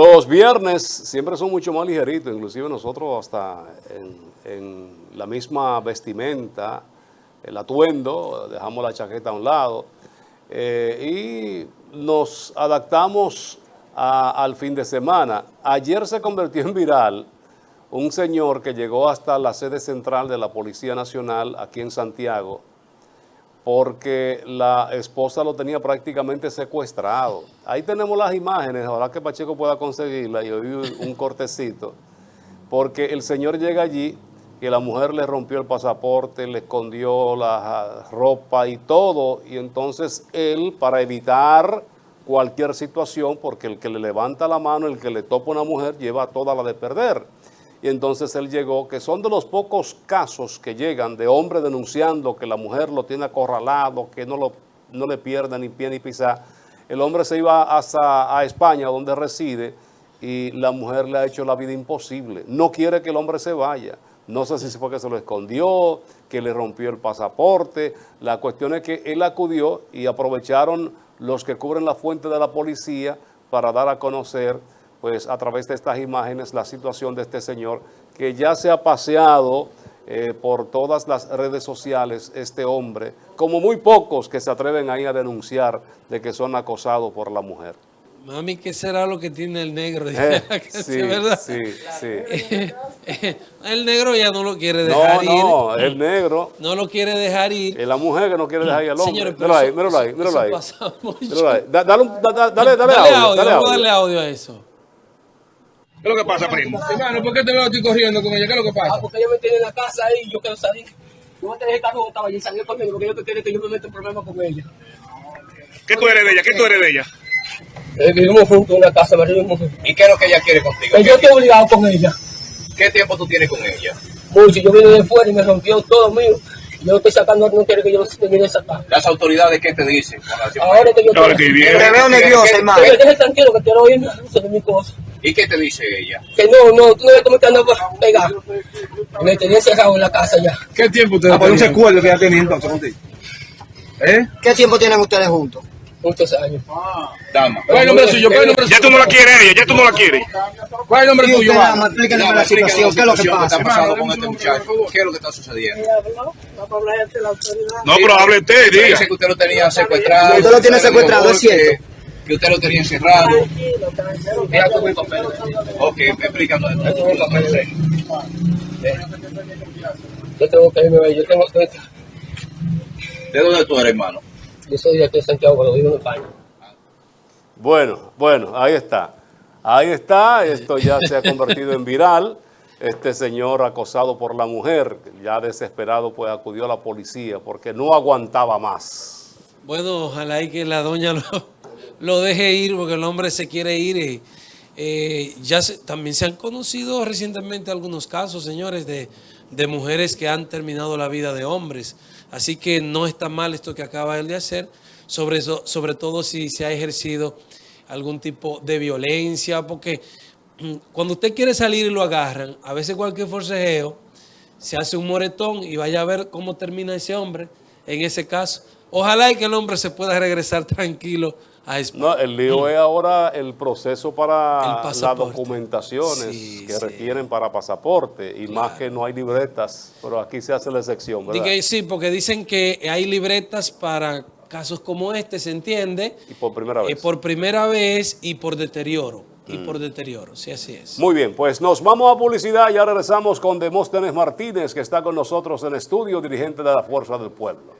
Los viernes siempre son mucho más ligeritos, inclusive nosotros hasta en la misma vestimenta, el atuendo, dejamos la chaqueta a un lado y nos adaptamos al fin de semana. Ayer se convirtió en viral un señor que llegó hasta la sede central de la Policía Nacional aquí en Santiago porque la esposa lo tenía prácticamente secuestrado. Ahí tenemos las imágenes, ojalá que Pacheco pueda conseguirla y oír un cortecito, porque el señor llega allí, que la mujer le rompió el pasaporte, le escondió la ropa y todo, y entonces él, para evitar cualquier situación, porque el que le levanta la mano, el que le topa a una mujer, lleva toda la de perder. Y entonces él llegó, que son de los pocos casos que llegan de hombre denunciando que la mujer lo tiene acorralado, que no le pierde ni pie ni pisar. El hombre se iba hasta a España, donde reside, y la mujer le ha hecho la vida imposible. No quiere que el hombre se vaya. No sé si fue que se lo escondió, que le rompió el pasaporte. La cuestión es que él acudió y aprovecharon los que cubren la fuente de la policía para dar a conocer, pues a través de estas imágenes, la situación de este señor que ya se ha paseado por todas las redes sociales, este hombre, como muy pocos que se atreven ahí a denunciar de que son acosados por la mujer. Mami, ¿qué será lo que tiene el negro? Sí, ¿Verdad? sí, sí. El negro ya no lo quiere dejar ir. No, el negro. No lo quiere dejar ir. Es la mujer que no quiere dejar ir al hombre. Señores, pero Míralo ahí. pasa Míralo mucho. ahí. Dale audio, dale Vamos a audio. darle audio a eso. ¿Qué es lo que pasa, primo? Hermano, ¿por qué te veo estoy corriendo con ella? ¿Qué es lo que pasa? Porque yo me tenía en la casa ahí y yo quiero salir. Yo voy a tener el carro estaba allí, salí conmigo porque yo que quiere que yo me meta en problemas con ella. ¿Qué tú eres de ella? ¿Qué tú eres de ella? Vivimos juntos en una casa, marido y mujer. ¿Y qué es lo que ella quiere contigo? Yo estoy obligado con ella. ¿Qué tiempo tú tienes con ella? Mucho, yo vine de fuera y me rompió todo mío. Yo estoy sacando, no quiere que yo lo termine de sacar. ¿Las autoridades qué te dicen? con relación a Ahora eso? que yo Ahora que viene. Te veo nerviosa, hermano. que me deje tranquilo que quiero oír de mi cosa. ¿Y qué te dice ella? Que no, tú no ves cómo te andas pegado. Me tenía encerrado en la casa ya. ¿Qué tiempo ustedes Pues un secuelo que ya tenía entonces contigo. ¿Qué tiempo tienen ustedes juntos? Muchos años. Dama. ¿Cuál es el nombre suyo? ¿Cuál es el nombre suyo? Ya tú no la quieres ella, ya tú no la quieres. ¿Cuál es el nombre Y tuyo? usted, va? dama, explíquenme Dama, la explícanos situación, ¿qué es lo que que pasa? está pasando con este muchacho? ¿Qué es lo que está sucediendo? No, pero hable usted, Usted diga. dice que usted lo tenía secuestrado. Usted lo tiene secuestrado, es cierto. Que usted lo tenía encerrado. Mira con mi papel. Ok, explícanos. Estos son los papeles. Yo tengo que irme, yo tengo que... ¿De dónde tú eres, hermano? Yo soy de aquí de Santiago, pero vivo en España. Bueno, ahí está. Ahí está, esto ya se ha convertido en viral. Este señor acosado por la mujer, ya desesperado, pues acudió a la policía porque no aguantaba más. Bueno, ojalá y que la doña lo deje ir porque el hombre se quiere ir. También se han conocido recientemente algunos casos, señores, de mujeres que han terminado la vida de hombres. Así que no está mal esto que acaba él de hacer, sobre todo si se ha ejercido algún tipo de violencia, porque cuando usted quiere salir y lo agarran, a veces cualquier forcejeo se hace un moretón y vaya a ver cómo termina ese hombre en ese caso. Ojalá y que el hombre se pueda regresar tranquilo a España. No, el lío es ahora el proceso para El las pasaporte. documentaciones que requieren para pasaporte y más que no hay libretas, pero aquí se hace la excepción, ¿verdad? Sí, porque dicen que hay libretas para casos como este, ¿se entiende? Y por primera vez. Por primera vez y por deterioro. Sí, así es. Muy bien, pues nos vamos a publicidad y ya regresamos con Demóstenes Martínez, que está con nosotros en estudio, dirigente de la Fuerza del Pueblo.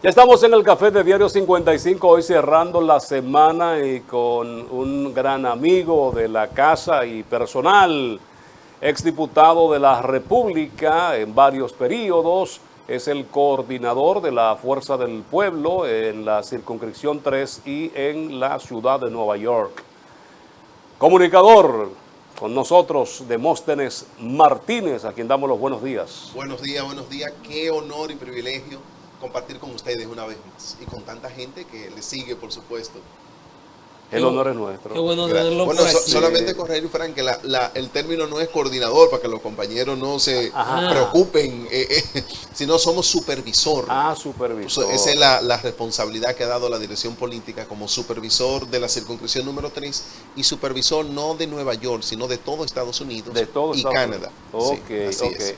Ya estamos en el café de Diario 55, hoy cerrando la semana y con un gran amigo de la casa y personal, exdiputado de la República en varios periodos, es el coordinador de la Fuerza del Pueblo en la circunscripción 3 y en la ciudad de Nueva York. Comunicador con nosotros, Demóstenes Martínez, a quien damos los buenos días. Buenos días, qué honor y privilegio compartir con ustedes una vez más y con tanta gente que les sigue, por supuesto. El honor es nuestro. Qué bueno tenerlo por aquí. Solamente corregir, Frank, que el término no es coordinador, para que los compañeros no se preocupen, sino somos supervisor. Supervisor. Esa es la responsabilidad que ha dado la dirección política como supervisor de la circunscripción número 3 y supervisor no de Nueva York, sino de todo Estados Unidos y Canadá. Ok.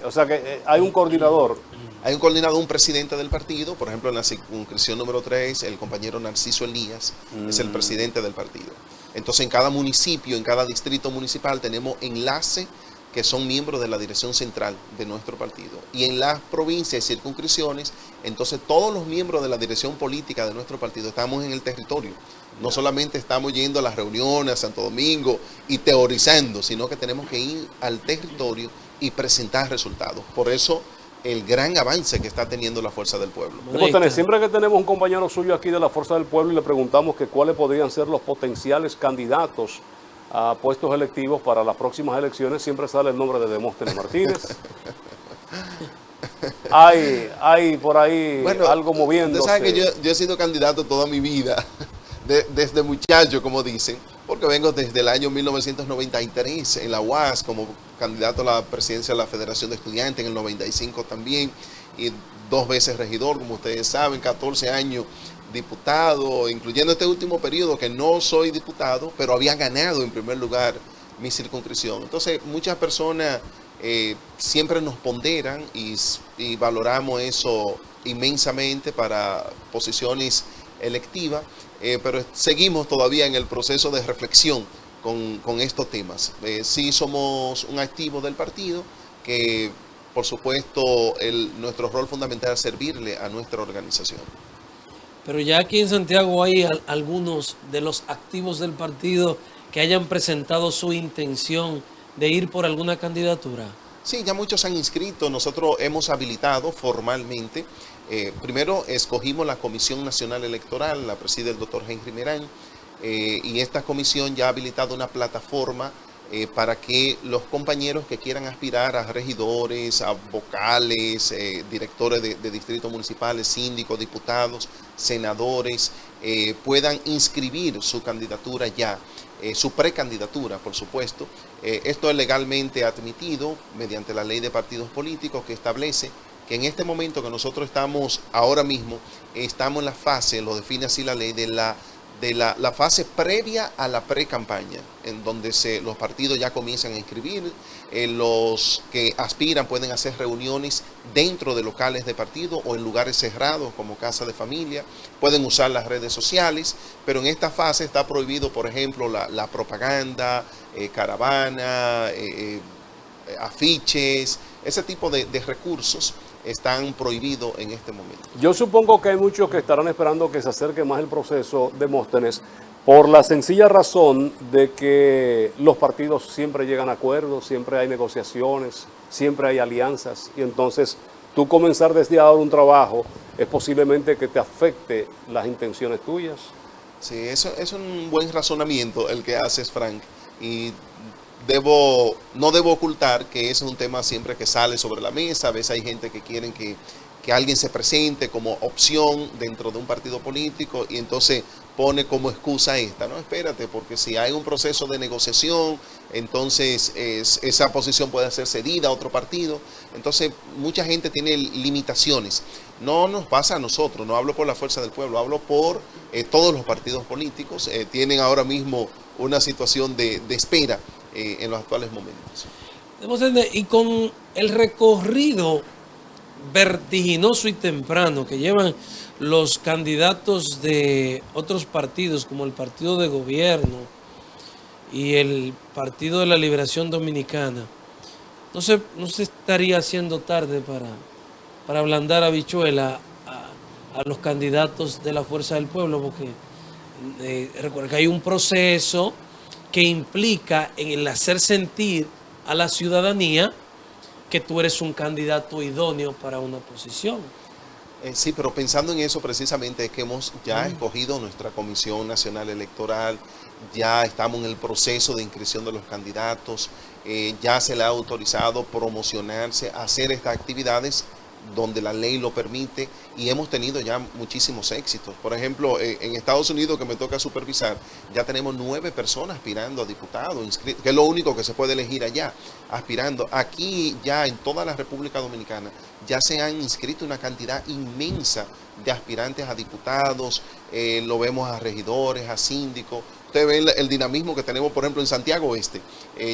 O sea que hay un coordinador. Hay un coordinador, un presidente del partido, por ejemplo en la circunscripción número 3, el compañero Narciso Elías es el presidente del partido. Entonces en cada municipio, en cada distrito municipal tenemos enlace que son miembros de la dirección central de nuestro partido. Y en las provincias y circunscripciones, entonces todos los miembros de la dirección política de nuestro partido estamos en el territorio. No solamente estamos yendo a las reuniones a Santo Domingo y teorizando, sino que tenemos que ir al territorio y presentar resultados. Por eso el gran avance que está teniendo la Fuerza del Pueblo. Siempre que tenemos un compañero suyo aquí de la Fuerza del Pueblo y le preguntamos que cuáles podrían ser los potenciales candidatos a puestos electivos para las próximas elecciones, siempre sale el nombre de Demóstenes Martínez. Hay por ahí algo moviéndose. Usted sabe que yo he sido candidato toda mi vida, desde muchacho, como dicen, porque vengo desde el año 1993 en la UAS como candidato a la presidencia de la Federación de Estudiantes, en el 95 también, y 2 veces regidor, como ustedes saben, 14 años diputado, incluyendo este último periodo que no soy diputado, pero había ganado en primer lugar mi circunscripción. Entonces muchas personas siempre nos ponderan y valoramos eso inmensamente para posiciones electivas, pero seguimos todavía en el proceso de reflexión con estos temas. Sí somos un activo del partido que, por supuesto, nuestro rol fundamental es servirle a nuestra organización. Pero ya aquí en Santiago hay algunos de los activos del partido que hayan presentado su intención de ir por alguna candidatura. Sí, ya muchos han inscrito. Nosotros hemos habilitado formalmente. Primero escogimos la Comisión Nacional Electoral, la preside el doctor Henry Merán, y esta comisión ya ha habilitado una plataforma para que los compañeros que quieran aspirar a regidores, a vocales, directores de distritos municipales, síndicos, diputados, senadores, puedan inscribir su candidatura ya, su precandidatura, por supuesto. Esto es legalmente admitido mediante la ley de partidos políticos que establece que en este momento que nosotros estamos ahora mismo, estamos en la fase, lo define así la ley, de la fase previa a la pre-campaña, en donde los partidos ya comienzan a inscribir, los que aspiran pueden hacer reuniones dentro de locales de partido o en lugares cerrados como casa de familia, pueden usar las redes sociales, pero en esta fase está prohibido, por ejemplo, la propaganda, caravana, afiches, ese tipo de recursos están prohibidos en este momento. Yo supongo que hay muchos que estarán esperando que se acerque más el proceso de Demóstenes por la sencilla razón de que los partidos siempre llegan a acuerdos, siempre hay negociaciones, siempre hay alianzas y entonces tú comenzar desde ahora un trabajo es posiblemente que te afecte las intenciones tuyas. Sí, eso es un buen razonamiento el que haces, Frank, y no debo ocultar que ese es un tema siempre que sale sobre la mesa. A veces hay gente que quieren que alguien se presente como opción dentro de un partido político y entonces pone como excusa esta, ¿no? Espérate, porque si hay un proceso de negociación, entonces esa posición puede ser cedida a otro partido. Entonces mucha gente tiene limitaciones. No nos pasa a nosotros, no hablo por la Fuerza del Pueblo, hablo por todos los partidos políticos. Tienen ahora mismo una situación de espera en los actuales momentos. Y con el recorrido vertiginoso y temprano que llevan los candidatos de otros partidos como el Partido de Gobierno y el Partido de la Liberación Dominicana, no se estaría haciendo tarde para ablandar habichuela a los candidatos de la Fuerza del Pueblo, porque recuerda que hay un proceso que implica en el hacer sentir a la ciudadanía que tú eres un candidato idóneo para una posición. Sí, pero pensando en eso precisamente es que hemos ya escogido nuestra Comisión Nacional Electoral, ya estamos en el proceso de inscripción de los candidatos, ya se le ha autorizado promocionarse, hacer estas actividades donde la ley lo permite y hemos tenido ya muchísimos éxitos. Por ejemplo, en Estados Unidos, que me toca supervisar, ya tenemos 9 personas aspirando a diputados, inscritos, que es lo único que se puede elegir allá, aspirando. Aquí ya en toda la República Dominicana ya se han inscrito una cantidad inmensa de aspirantes a diputados, lo vemos a regidores, a síndicos. Usted ve el dinamismo que tenemos, por ejemplo, en Santiago Oeste.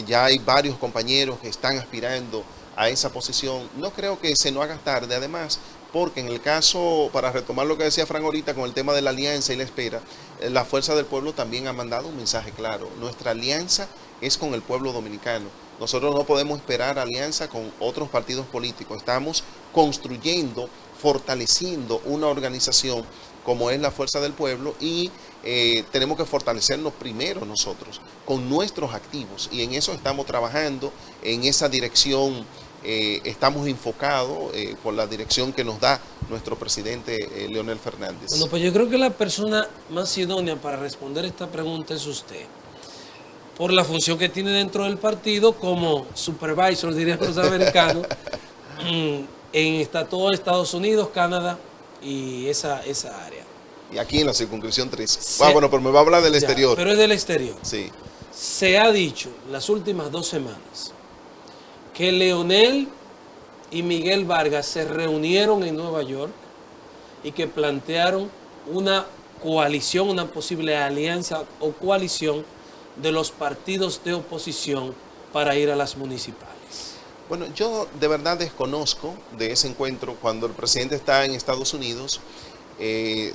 Ya hay varios compañeros que están aspirando a esa posición. No creo que se nos haga tarde, además, porque en el caso, para retomar lo que decía Fran ahorita con el tema de la alianza y la espera, la Fuerza del Pueblo también ha mandado un mensaje claro. Nuestra alianza es con el pueblo dominicano. Nosotros no podemos esperar alianza con otros partidos políticos. Estamos construyendo, fortaleciendo una organización como es la Fuerza del Pueblo y tenemos que fortalecernos primero nosotros con nuestros activos y en eso estamos trabajando, en esa dirección estamos enfocados por la dirección que nos da nuestro presidente Leonel Fernández. Bueno, pues yo creo que la persona más idónea para responder esta pregunta es usted, por la función que tiene dentro del partido como supervisor, dirían los americanos, en todo Estados Unidos, Canadá y esa área. Y aquí en la circunscripción 3. Bueno, pero me va a hablar del exterior. Pero es del exterior. Sí. Se ha dicho las últimas 2 semanas que Leonel y Miguel Vargas se reunieron en Nueva York y que plantearon una coalición, una posible alianza o coalición de los partidos de oposición para ir a las municipales. Bueno, yo de verdad desconozco de ese encuentro. Cuando el presidente está en Estados Unidos,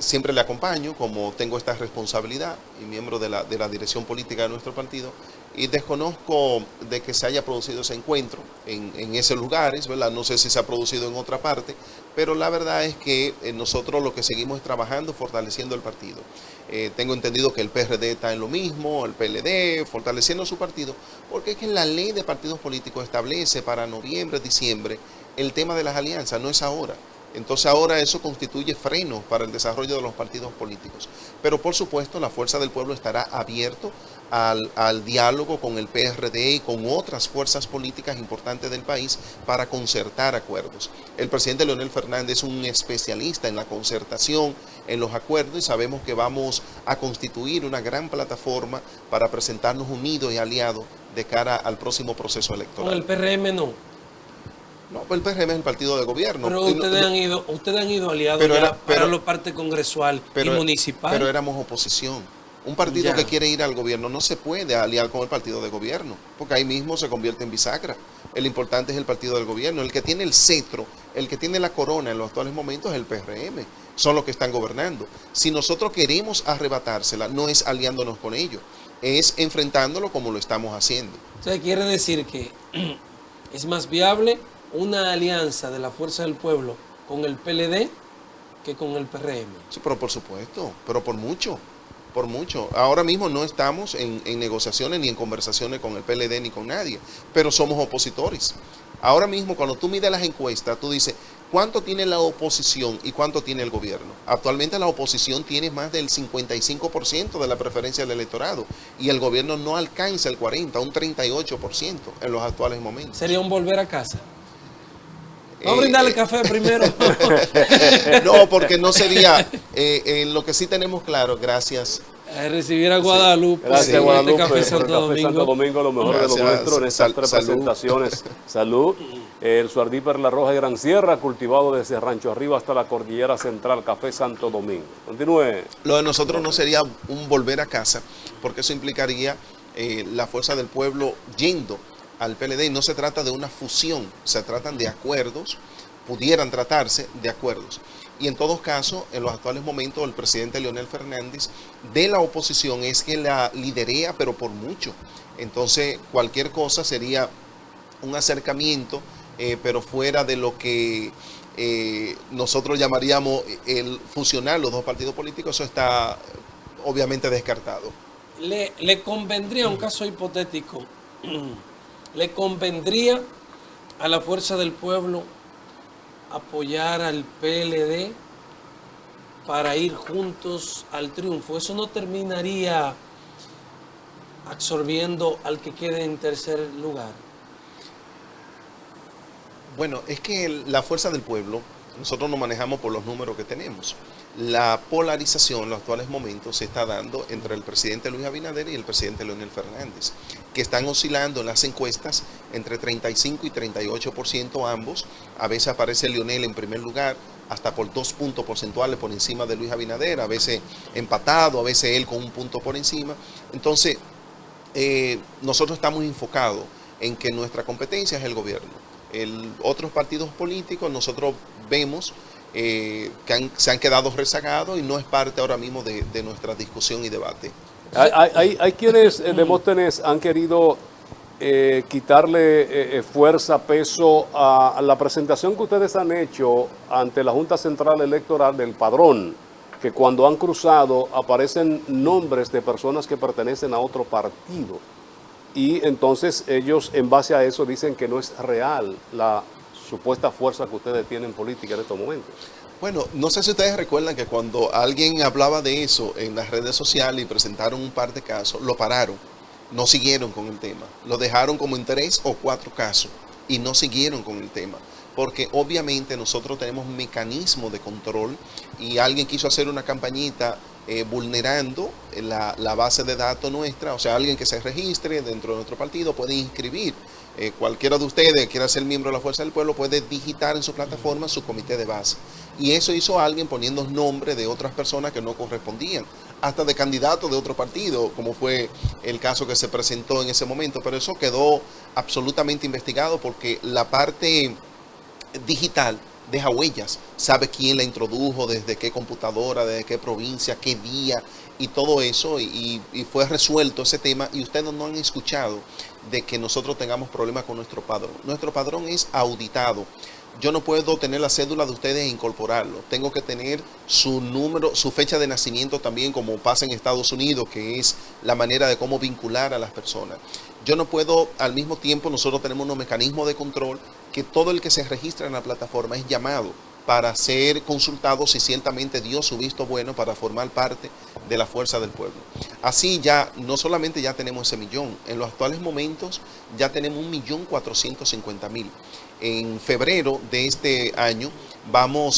siempre le acompaño, como tengo esta responsabilidad y miembro de la dirección política de nuestro partido, y desconozco de que se haya producido ese encuentro en esos lugares, ¿verdad? No sé si se ha producido en otra parte, pero la verdad es que nosotros lo que seguimos es trabajando, fortaleciendo el partido. Tengo entendido que el PRD está en lo mismo, el PLD, fortaleciendo su partido, porque es que la ley de partidos políticos establece para noviembre, diciembre, el tema de las alianzas, no es ahora. Entonces ahora eso constituye frenos para el desarrollo de los partidos políticos. Pero por supuesto la Fuerza del Pueblo estará abierto al diálogo con el PRD y con otras fuerzas políticas importantes del país para concertar acuerdos. El presidente Leonel Fernández es un especialista en la concertación, en los acuerdos, y sabemos que vamos a constituir una gran plataforma para presentarnos unidos y aliados de cara al próximo proceso electoral. Con el PRM no. No, pues el PRM es el partido de gobierno. Pero ustedes han ido aliados para la parte congresual y municipal. Pero éramos oposición. Un partido que quiere ir al gobierno no se puede aliar con el partido de gobierno, porque ahí mismo se convierte en bisagra. El importante es el partido del gobierno. El que tiene el cetro, el que tiene la corona en los actuales momentos es el PRM. Son los que están gobernando. Si nosotros queremos arrebatársela, no es aliándonos con ellos, es enfrentándolo como lo estamos haciendo. O sea, quiere decir que es más viable una alianza de la Fuerza del Pueblo con el PLD que con el PRM. Sí, pero por supuesto, pero por mucho. Ahora mismo no estamos en negociaciones ni en conversaciones con el PLD ni con nadie, pero somos opositores. Ahora mismo cuando tú mides las encuestas, tú dices, ¿cuánto tiene la oposición y cuánto tiene el gobierno? Actualmente la oposición tiene más del 55% de la preferencia del electorado y el gobierno no alcanza el 40%, un 38% en los actuales momentos. ¿Sería un volver a casa? Vamos a brindarle café primero. No, porque no sería. Lo que sí tenemos claro, gracias. Recibir a Guadalupe. Gracias, Guadalupe. Café Santo Domingo, lo mejor Gracias. de lo nuestro en estas representaciones. Salud. El Suardí Perla Roja de Gran Sierra, cultivado desde Rancho Arriba hasta la Cordillera Central, Café Santo Domingo. Continúe. Lo de nosotros no sería un volver a casa, porque eso implicaría la Fuerza del Pueblo yendo al PLD, y no se trata de una fusión, se tratan de acuerdos, pudieran tratarse de acuerdos. Y en todos casos, en los actuales momentos, el presidente Leonel Fernández de la oposición es que la liderea, pero por mucho. Entonces, cualquier cosa sería un acercamiento, pero fuera de lo que nosotros llamaríamos el fusionar los dos partidos políticos, eso está obviamente descartado. Le convendría, un caso hipotético, le convendría a la Fuerza del Pueblo apoyar al PLD para ir juntos al triunfo. Eso no terminaría absorbiendo al que quede en tercer lugar. Bueno, es que la Fuerza del Pueblo, nosotros nos manejamos por los números que tenemos. La polarización en los actuales momentos se está dando entre el presidente Luis Abinader y el presidente Leonel Fernández, que están oscilando en las encuestas entre 35 y 38% ambos. A veces aparece Leonel en primer lugar, hasta por 2 puntos porcentuales por encima de Luis Abinader, a veces empatado, a veces él con 1 punto por encima. Entonces, nosotros estamos enfocados en que nuestra competencia es el gobierno. Otros partidos políticos nosotros vemos que se han quedado rezagados y no es parte ahora mismo de nuestra discusión y debate. Hay quienes, Demóstenes, han querido quitarle fuerza, peso a la presentación que ustedes han hecho ante la Junta Central Electoral del padrón, que cuando han cruzado aparecen nombres de personas que pertenecen a otro partido. Y entonces ellos, en base a eso, dicen que no es real la supuesta fuerza que ustedes tienen política en estos momentos. Bueno, no sé si ustedes recuerdan que cuando alguien hablaba de eso en las redes sociales y presentaron un par de casos, lo pararon, no siguieron con el tema. Lo dejaron como en 3 o 4 casos y no siguieron con el tema. Porque obviamente nosotros tenemos mecanismos de control y alguien quiso hacer una campañita vulnerando la base de datos nuestra, o sea, alguien que se registre dentro de nuestro partido puede inscribir. Cualquiera de ustedes que quiera ser miembro de la Fuerza del Pueblo puede digitar en su plataforma su comité de base. Y eso hizo alguien poniendo nombres de otras personas que no correspondían, hasta de candidatos de otro partido, como fue el caso que se presentó en ese momento. Pero eso quedó absolutamente investigado porque la parte digital deja huellas, sabe quién la introdujo, desde qué computadora, desde qué provincia, qué día y todo eso, y fue resuelto ese tema. Y ustedes no han escuchado de que nosotros tengamos problemas con nuestro padrón. Nuestro padrón es auditado. Yo no puedo tener la cédula de ustedes e incorporarlo. Tengo que tener su número, su fecha de nacimiento también, como pasa en Estados Unidos, que es la manera de cómo vincular a las personas. Yo no puedo, al mismo tiempo, nosotros tenemos unos mecanismos de control que todo el que se registra en la plataforma es llamado para ser consultado si ciertamente dio su visto bueno para formar parte de la Fuerza del Pueblo. Así ya, no solamente ya tenemos ese millón, en los actuales momentos ya tenemos 1.450.000. En febrero de este año,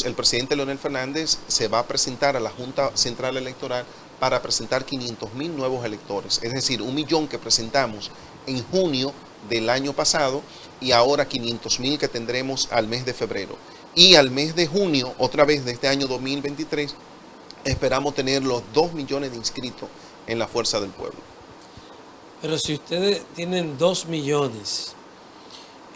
el presidente Leonel Fernández se va a presentar a la Junta Central Electoral para presentar 500.000 nuevos electores. Es decir, 1 millón que presentamos en junio del año pasado y ahora 500.000 que tendremos al mes de febrero. Y al mes de junio, otra vez de este año 2023, esperamos tener los 2 millones de inscritos en la Fuerza del Pueblo. Pero si ustedes tienen 2 millones,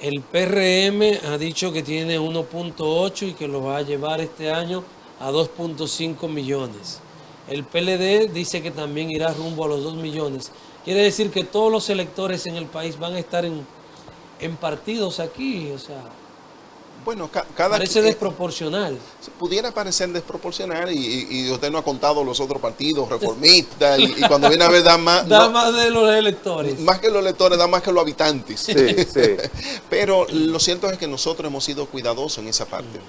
el PRM ha dicho que tiene 1.8 y que lo va a llevar este año a 2.5 millones. El PLD dice que también irá rumbo a los 2 millones. Quiere decir que todos los electores en el país van a estar en partidos aquí, o sea, bueno, parece desproporcional. Pudiera parecer desproporcional y usted no ha contado los otros partidos reformistas y cuando viene a ver da más de los electores. Más que los electores, da más que los habitantes. Sí, sí. Pero lo cierto es que nosotros hemos sido cuidadosos en esa parte.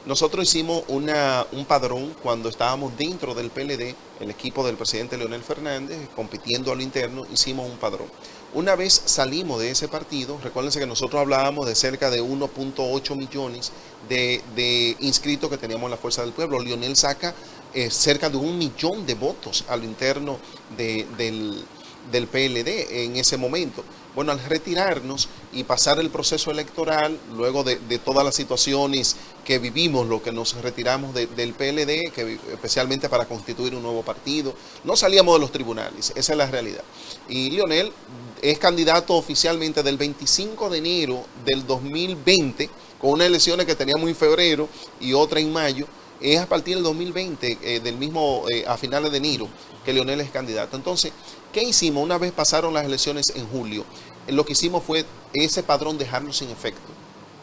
Nosotros hicimos un padrón cuando estábamos dentro del PLD, el equipo del presidente Leonel Fernández, compitiendo a lo interno, hicimos un padrón. Una vez salimos de ese partido, recuérdense que nosotros hablábamos de cerca de 1.8 millones de inscritos que teníamos en la Fuerza del Pueblo. Leonel saca cerca de 1 millón de votos a lo interno del PLD en ese momento. Bueno, al retirarnos y pasar el proceso electoral, luego de todas las situaciones que vivimos, lo que nos retiramos del PLD, que especialmente para constituir un nuevo partido, no salíamos de los tribunales, esa es la realidad. Y Leonel es candidato oficialmente del 25 de enero del 2020, con unas elecciones que teníamos en febrero y otra en mayo. Es a partir del 2020, a finales de enero, que Leonel es candidato. Entonces, ¿qué hicimos? Una vez pasaron las elecciones en julio, lo que hicimos fue ese padrón dejarlo sin efecto,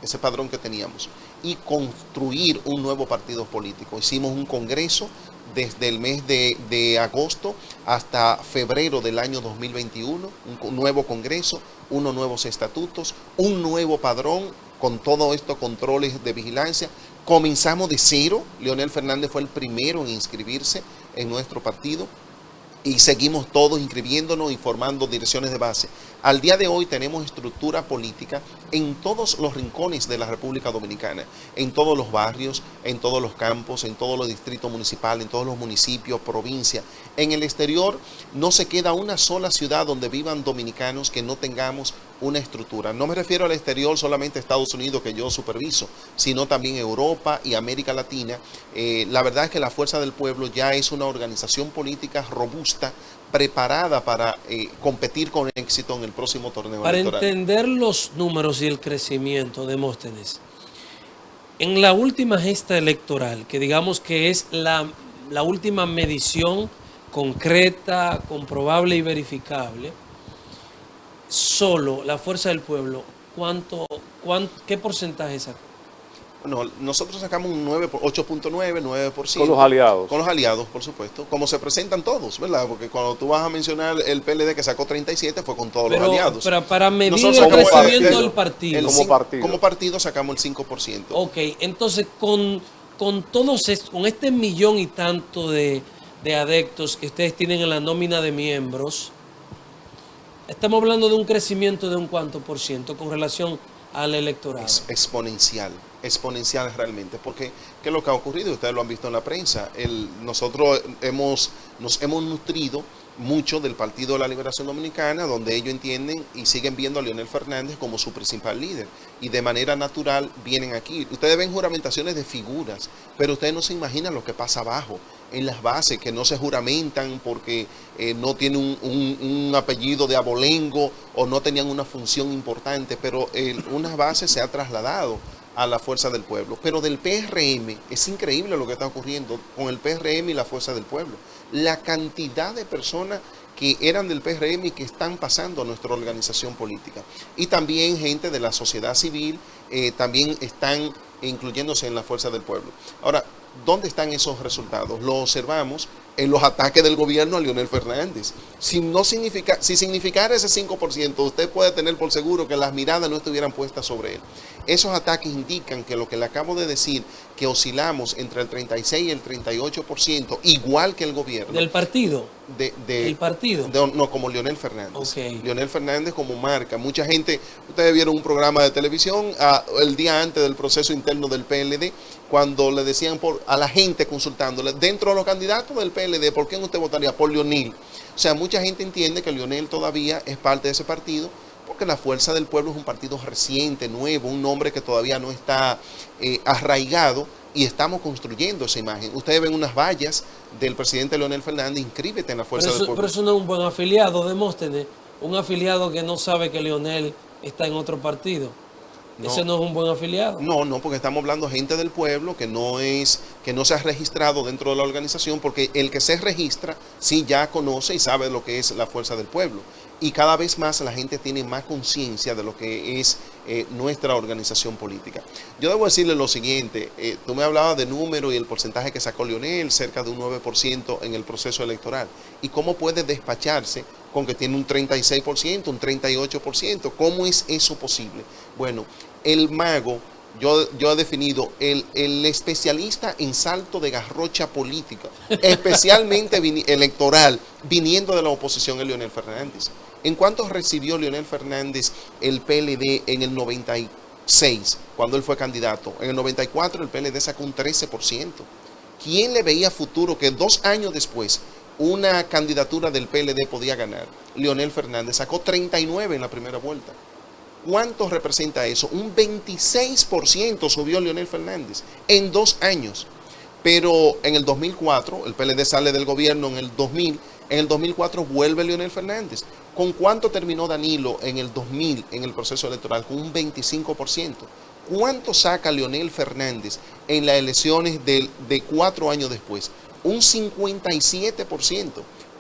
ese padrón que teníamos. y construir un nuevo partido político. Hicimos un congreso desde el mes de agosto hasta febrero del año 2021, un nuevo congreso, unos nuevos estatutos, un nuevo padrón con todos estos controles de vigilancia. Comenzamos de cero. Leonel Fernández fue el primero en inscribirse en nuestro partido y seguimos todos inscribiéndonos y formando direcciones de base. Al día de hoy tenemos estructura política en todos los rincones de la República Dominicana, en todos los barrios, en todos los campos, en todos los distritos municipales, en todos los municipios, provincias. En el exterior no se queda una sola ciudad donde vivan dominicanos que no tengamos una estructura. No me refiero al exterior solamente a Estados Unidos, que yo superviso, sino también Europa y América Latina. La verdad es que la Fuerza del Pueblo ya es una organización política robusta, preparada para competir con éxito en el próximo torneo electoral. Para entender los números y el crecimiento, Demóstenes, en la última gesta electoral, que digamos que es la última medición concreta, comprobable y verificable, solo la Fuerza del Pueblo, ¿qué porcentaje sacó? Bueno, nosotros sacamos un 8.9, 9%. Con los aliados. Con los aliados, por supuesto. Como se presentan todos, ¿verdad? Porque cuando tú vas a mencionar el PLD que sacó 37 fue con todos los aliados. Pero para medir Nosotros el sacamos crecimiento del partido. Como partido sacamos el 5%. Ok, entonces con todos con este millón y tanto de adeptos que ustedes tienen en la nómina de miembros, estamos hablando de un crecimiento de un cuánto por ciento con relación al electorado. Exponencial realmente, porque ¿qué es lo que ha ocurrido? Ustedes lo han visto en la prensa. Nosotros nos hemos nutrido mucho del Partido de la Liberación Dominicana, donde ellos entienden y siguen viendo a Leonel Fernández como su principal líder, y de manera natural vienen aquí. Ustedes ven juramentaciones de figuras, pero ustedes no se imaginan lo que pasa abajo, en las bases, que no se juramentan porque no tienen un apellido de abolengo o no tenían una función importante, pero unas bases se ha trasladado a la Fuerza del Pueblo. Pero del PRM, es increíble lo que está ocurriendo con el PRM y la Fuerza del Pueblo. La cantidad de personas que eran del PRM y que están pasando a nuestra organización política. Y también gente de la sociedad civil también están incluyéndose en la Fuerza del Pueblo. Ahora, ¿dónde están esos resultados? Lo observamos en los ataques del gobierno a Leonel Fernández. Si significara ese 5%, usted puede tener por seguro que las miradas no estuvieran puestas sobre él. Esos ataques indican que lo que le acabo de decir, que oscilamos entre el 36 y el 38%, igual que el gobierno. ¿Del partido? ¿El partido? No, como Leonel Fernández. Okay. Leonel Fernández como marca. Mucha gente, ustedes vieron un programa de televisión el día antes del proceso interno del PLD, cuando le decían a la gente consultándole, dentro de los candidatos del PLD, ¿por quién usted votaría? Por Leonel. O sea, mucha gente entiende que Leonel todavía es parte de ese partido, porque la Fuerza del Pueblo es un partido reciente, nuevo, un nombre que todavía no está arraigado, y estamos construyendo esa imagen. Ustedes ven unas vallas del presidente Leonel Fernández, inscríbete en la Fuerza del Pueblo. Pero eso no es un buen afiliado, Demóstenes, un afiliado que no sabe que Leonel está en otro partido. No. ¿Ese no es un buen afiliado? No, porque estamos hablando de gente del pueblo que no se ha registrado dentro de la organización, porque el que se registra sí ya conoce y sabe lo que es la Fuerza del Pueblo. Y cada vez más la gente tiene más conciencia de lo que es nuestra organización política. Yo debo decirle lo siguiente, tú me hablabas de número y el porcentaje que sacó Leonel, cerca de un 9% en el proceso electoral. ¿Y cómo puede despacharse con que tiene un 36%, un 38%? ¿Cómo es eso posible? Bueno, el mago, yo he definido el especialista en salto de garrocha política, especialmente electoral, viniendo de la oposición, es Leonel Fernández. ¿En cuánto recibió Leonel Fernández el PLD en el 96, cuando él fue candidato? En el 94 el PLD sacó un 13%. ¿Quién le veía futuro que 2 años después una candidatura del PLD podía ganar? Leonel Fernández sacó 39 en la primera vuelta. ¿Cuánto representa eso? Un 26% subió Leonel Fernández en 2 años. Pero en el 2004, el PLD sale del gobierno en el 2000, en el 2004 vuelve Leonel Fernández. ¿Con cuánto terminó Danilo en el 2000 en el proceso electoral? Con un 25%. ¿Cuánto saca Leonel Fernández en las elecciones de 4 años después? Un 57%.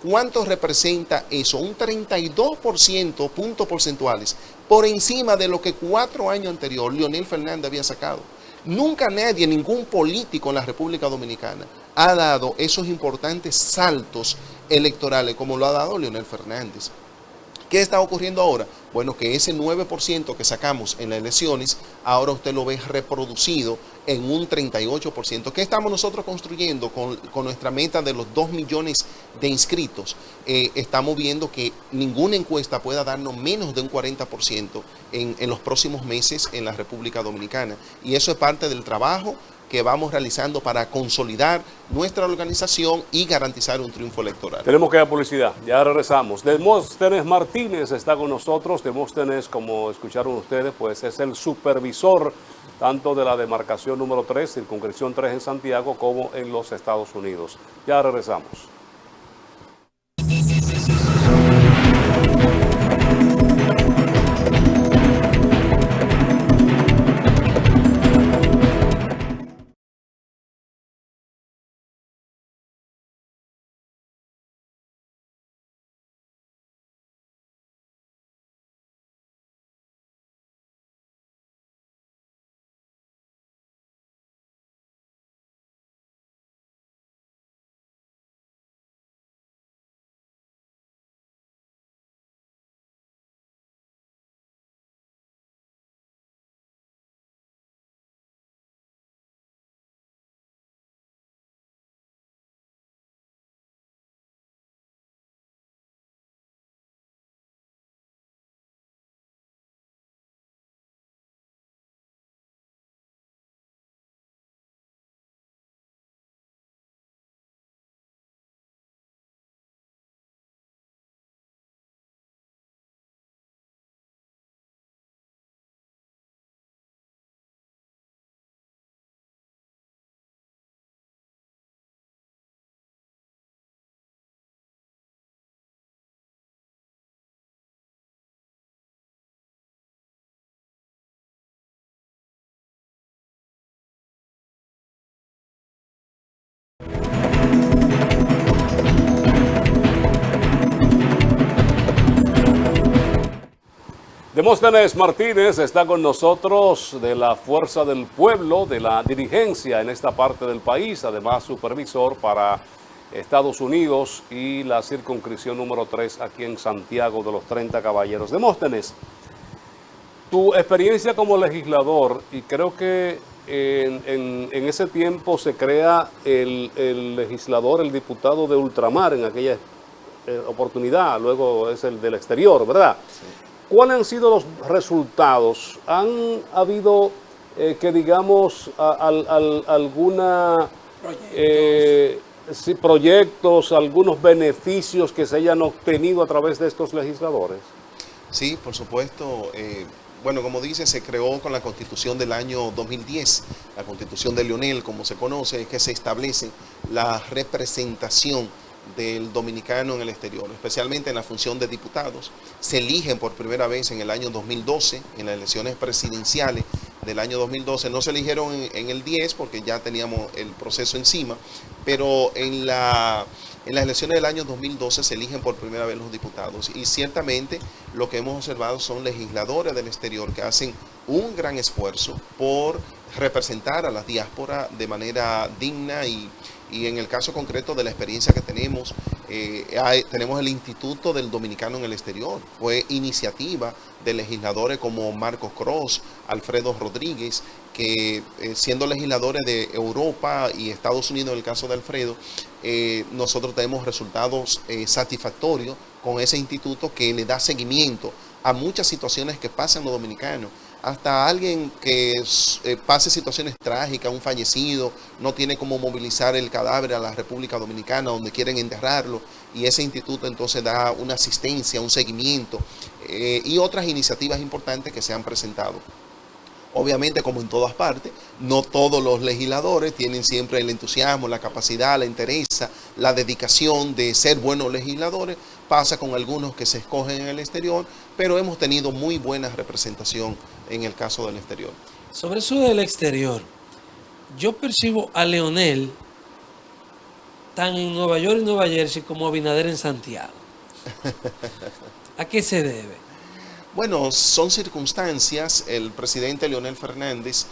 ¿Cuánto representa eso? Un 32% puntos porcentuales por encima de lo que 4 años anterior Leonel Fernández había sacado. Nunca nadie, ningún político en la República Dominicana ha dado esos importantes saltos electorales como lo ha dado Leonel Fernández. ¿Qué está ocurriendo ahora? Bueno, que ese 9% que sacamos en las elecciones, ahora usted lo ve reproducido en un 38%. ¿Qué estamos nosotros construyendo con nuestra meta de los 2 millones de inscritos? Estamos viendo que ninguna encuesta pueda darnos menos de un 40% en los próximos meses en la República Dominicana. Y eso es parte del trabajo que vamos realizando para consolidar nuestra organización y garantizar un triunfo electoral. Tenemos que ir a publicidad, ya regresamos. Demóstenes Martínez está con nosotros. Demóstenes, como escucharon ustedes, pues es el supervisor tanto de la demarcación número 3, circunscripción 3 en Santiago, como en los Estados Unidos. Ya regresamos. Demóstenes Martínez está con nosotros de la Fuerza del Pueblo, de la dirigencia en esta parte del país, además supervisor para Estados Unidos y la circunscripción número 3 aquí en Santiago de los 30 Caballeros. Demóstenes, tu experiencia como legislador, y creo que en ese tiempo se crea el legislador, el diputado de ultramar en aquella oportunidad, luego es el del exterior, ¿verdad? Sí. ¿Cuáles han sido los resultados? ¿Han habido, que digamos, alguna proyectos, algunos beneficios que se hayan obtenido a través de estos legisladores? Sí, por supuesto. Bueno, como dice, se creó con la Constitución del año 2010, la Constitución de Leonel, como se conoce, es que se establece la representación del dominicano en el exterior, especialmente en la función de diputados. Se eligen por primera vez en el año 2012, en las elecciones presidenciales del año 2012. No se eligieron en el 10 porque ya teníamos el proceso encima, pero en las elecciones del año 2012 se eligen por primera vez los diputados. Y ciertamente lo que hemos observado son legisladores del exterior que hacen un gran esfuerzo por representar a la diáspora de manera digna y en el caso concreto de la experiencia que tenemos, tenemos el Instituto del Dominicano en el Exterior. Fue iniciativa de legisladores como Marcos Cross, Alfredo Rodríguez, que siendo legisladores de Europa y Estados Unidos, en el caso de Alfredo, nosotros tenemos resultados satisfactorios con ese instituto que le da seguimiento a muchas situaciones que pasan los dominicanos. Hasta alguien que pase situaciones trágicas, un fallecido, no tiene cómo movilizar el cadáver a la República Dominicana donde quieren enterrarlo, y ese instituto entonces da una asistencia, un seguimiento y otras iniciativas importantes que se han presentado. Obviamente, como en todas partes, no todos los legisladores tienen siempre el entusiasmo, la capacidad, la entereza, la dedicación de ser buenos legisladores. Pasa con algunos que se escogen en el exterior, pero hemos tenido muy buena representación en el caso del exterior. Sobre eso del exterior, yo percibo a Leonel tan en Nueva York y Nueva Jersey como Abinader en Santiago. ¿A qué se debe? Bueno, son circunstancias. El presidente Leonel Fernández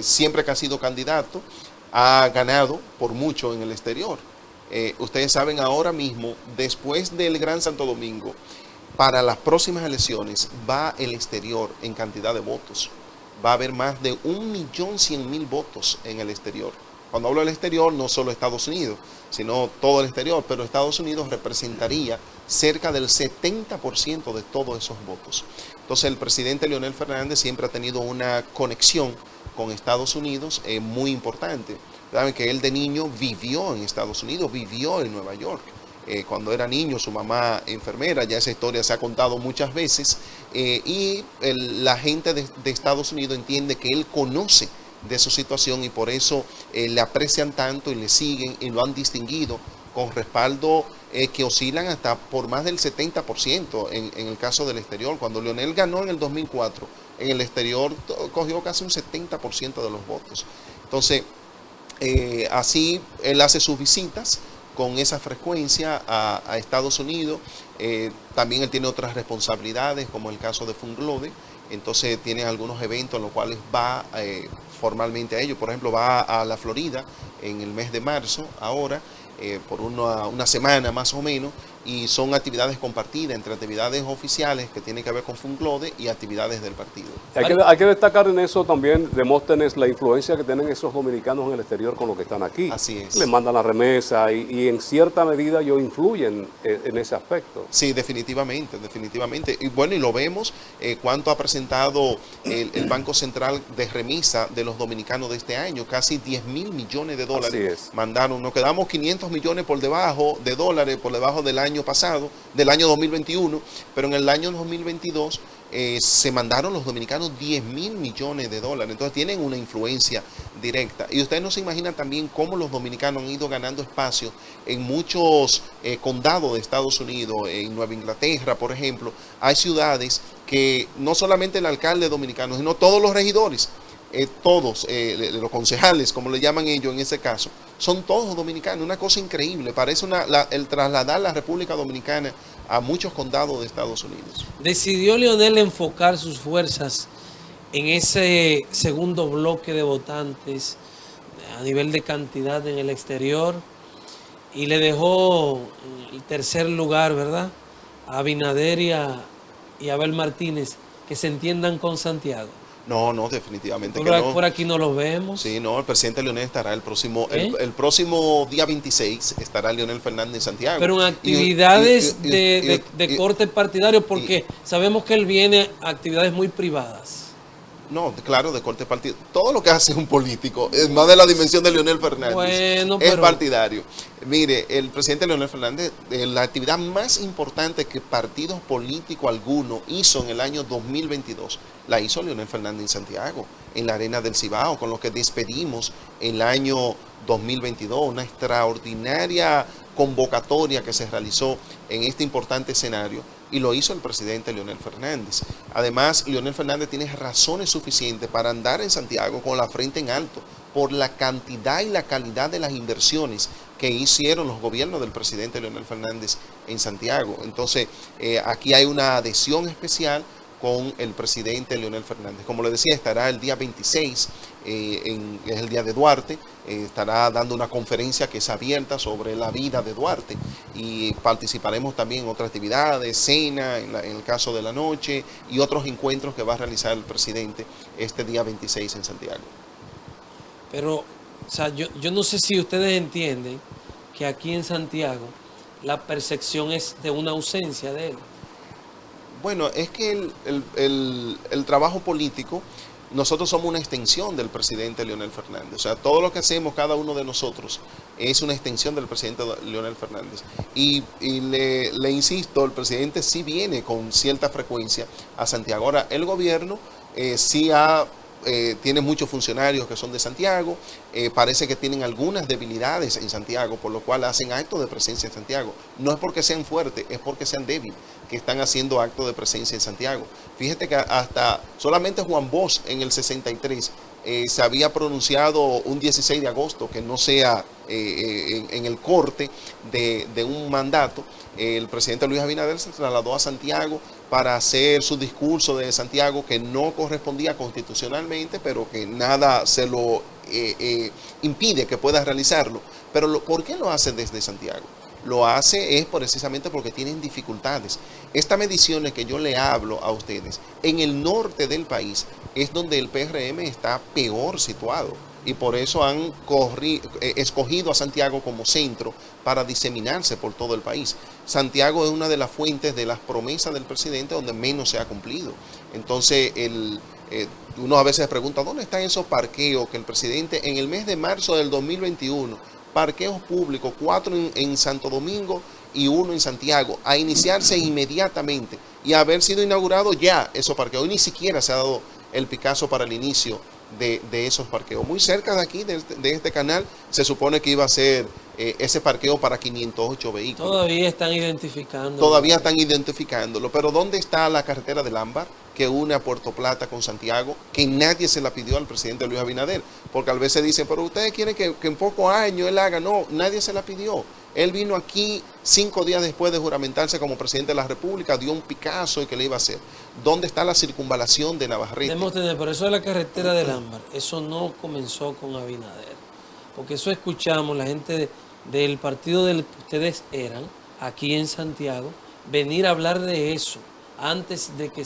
siempre que ha sido candidato, ha ganado por mucho en el exterior. Ustedes saben ahora mismo, después del Gran Santo Domingo, para las próximas elecciones va el exterior en cantidad de votos. Va a haber más de 1.100.000 votos en el exterior. Cuando hablo del exterior, no solo Estados Unidos, sino todo el exterior, pero Estados Unidos representaría cerca del 70% de todos esos votos. Entonces el presidente Leonel Fernández siempre ha tenido una conexión con Estados Unidos muy importante. Saben que él de niño vivió en Estados Unidos, vivió en Nueva York. Cuando era niño, su mamá enfermera, ya esa historia se ha contado muchas veces, y la gente de Estados Unidos entiende que él conoce de su situación y por eso le aprecian tanto y le siguen y lo han distinguido con respaldo que oscilan hasta por más del 70% en el caso del exterior. Cuando Leonel ganó en el 2004, en el exterior cogió casi un 70% de los votos. Entonces, así él hace sus visitas con esa frecuencia a Estados Unidos. También él tiene otras responsabilidades, como el caso de Funglode. Entonces tiene algunos eventos en los cuales va formalmente a ellos. Por ejemplo, va a la Florida en el mes de marzo, ahora, por una semana más o menos, y son actividades compartidas entre actividades oficiales que tienen que ver con Funglode y actividades del partido. Hay que destacar en eso también, Demóstenes, la influencia que tienen esos dominicanos en el exterior con los que están aquí. Así es. Les mandan la remesa y en cierta medida ellos influyen en ese aspecto. Sí, definitivamente, definitivamente. Y bueno, y lo vemos cuánto ha presentado el Banco Central de remesa de los dominicanos de este año, casi 10.000 millones de dólares. Así es. Mandaron, nos quedamos 500 millones por debajo de dólares, por debajo del año pasado, del año 2021, pero en el año 2022 se mandaron los dominicanos 10.000 millones de dólares. Entonces tienen una influencia directa. Y ustedes no se imaginan también cómo los dominicanos han ido ganando espacio en muchos condados de Estados Unidos. En Nueva Inglaterra, por ejemplo, hay ciudades que no solamente el alcalde dominicano, sino todos los regidores, todos los concejales, como le llaman ellos en ese caso, son todos dominicanos. Una cosa increíble, parece el trasladar la República Dominicana a muchos condados de Estados Unidos. Decidió Leonel enfocar sus fuerzas en ese segundo bloque de votantes a nivel de cantidad en el exterior y le dejó el tercer lugar, ¿verdad?, a Abinader y a Abel Martínez, que se entiendan con Santiago. No, definitivamente que no. Por aquí no los vemos. Sí, no, el presidente Leonel estará el próximo día 26, estará Leonel Fernández en Santiago. Pero en actividades de corte partidario, porque sabemos que él viene a actividades muy privadas. No, claro, de corte partido. Todo lo que hace un político, es más de la dimensión de Leonel Fernández, es partidario. Mire, el presidente Leonel Fernández, la actividad más importante que partido político alguno hizo en el año 2022, la hizo Leonel Fernández en Santiago, en la Arena del Cibao, con lo que despedimos el año 2022, una extraordinaria convocatoria que se realizó en este importante escenario, y lo hizo el presidente Leonel Fernández. Además, Leonel Fernández tiene razones suficientes para andar en Santiago con la frente en alto por la cantidad y la calidad de las inversiones que hicieron los gobiernos del presidente Leonel Fernández en Santiago. Entonces, aquí hay una adhesión especial con el presidente Leonel Fernández. Como le decía, estará el día 26, es el día de Duarte, estará dando una conferencia que es abierta sobre la vida de Duarte, y participaremos también en otras actividades, cena, en el caso de la noche, y otros encuentros que va a realizar el presidente este día 26 en Santiago. Pero, o sea, yo no sé si ustedes entienden que aquí en Santiago la percepción es de una ausencia de él. Bueno, es que el trabajo político, nosotros somos una extensión del presidente Leonel Fernández. O sea, todo lo que hacemos, cada uno de nosotros, es una extensión del presidente Leonel Fernández. Y le insisto, el presidente sí viene con cierta frecuencia a Santiago. Ahora, el gobierno sí tiene muchos funcionarios que son de Santiago, parece que tienen algunas debilidades en Santiago, por lo cual hacen actos de presencia en Santiago. No es porque sean fuertes, es porque sean débiles que están haciendo actos de presencia en Santiago. Fíjate que hasta solamente Juan Bosch en el 63 se había pronunciado un 16 de agosto que no sea en el corte de un mandato. El presidente Luis Abinader se trasladó a Santiago para hacer su discurso de Santiago, que no correspondía constitucionalmente, pero que nada se lo impide que pueda realizarlo. Pero ¿por qué lo hace desde Santiago? Lo hace es precisamente porque tienen dificultades. Estas mediciones que yo le hablo a ustedes, en el norte del país es donde el PRM está peor situado. Y por eso han escogido a Santiago como centro para diseminarse por todo el país. Santiago es una de las fuentes de las promesas del presidente donde menos se ha cumplido. Entonces, uno a veces pregunta, ¿dónde están esos parqueos que el presidente en el mes de marzo del 2021, parqueos públicos, 4 en Santo Domingo y 1 en Santiago, a iniciarse inmediatamente y a haber sido inaugurado ya esos parqueos? Hoy ni siquiera se ha dado el picazo para el inicio de esos parqueos. Muy cerca de aquí, de este canal, se supone que iba a ser ese parqueo para 508 vehículos. Todavía están identificando. Todavía están identificándolo, pero ¿dónde está la carretera del Ámbar que une a Puerto Plata con Santiago? Que nadie se la pidió al presidente Luis Abinader, porque a veces dicen, pero ustedes quieren que en pocos años él haga. No, nadie se la pidió. Él vino aquí 5 días después de juramentarse como presidente de la República, dio un picazo y que le iba a hacer. ¿Dónde está la circunvalación de Navarrete? Debemos tener, por eso de la carretera del Ámbar, eso no comenzó con Abinader, porque eso escuchamos la gente del partido del que ustedes eran, aquí en Santiago, venir a hablar de eso antes de que